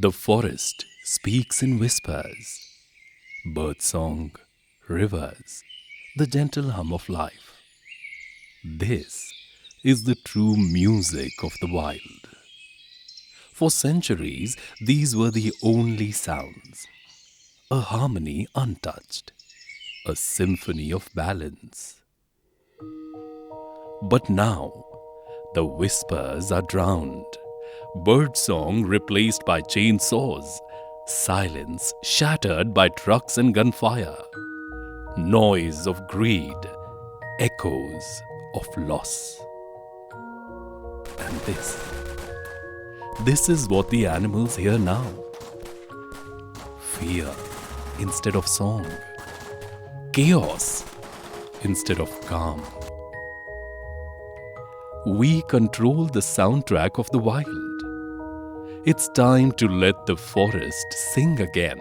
The forest speaks in whispers, birdsong, rivers, the gentle hum of life. This is the true music of the wild. For centuries, these were the only sounds, a harmony untouched, a symphony of balance. But now, the whispers are drowned, birdsong replaced by chainsaws, silence shattered by trucks and gunfire, noise of greed, echoes of loss. And this is what the animals hear now. Fear instead of song, chaos instead of calm. We control the soundtrack of the wild. It's time to let the forest sing again.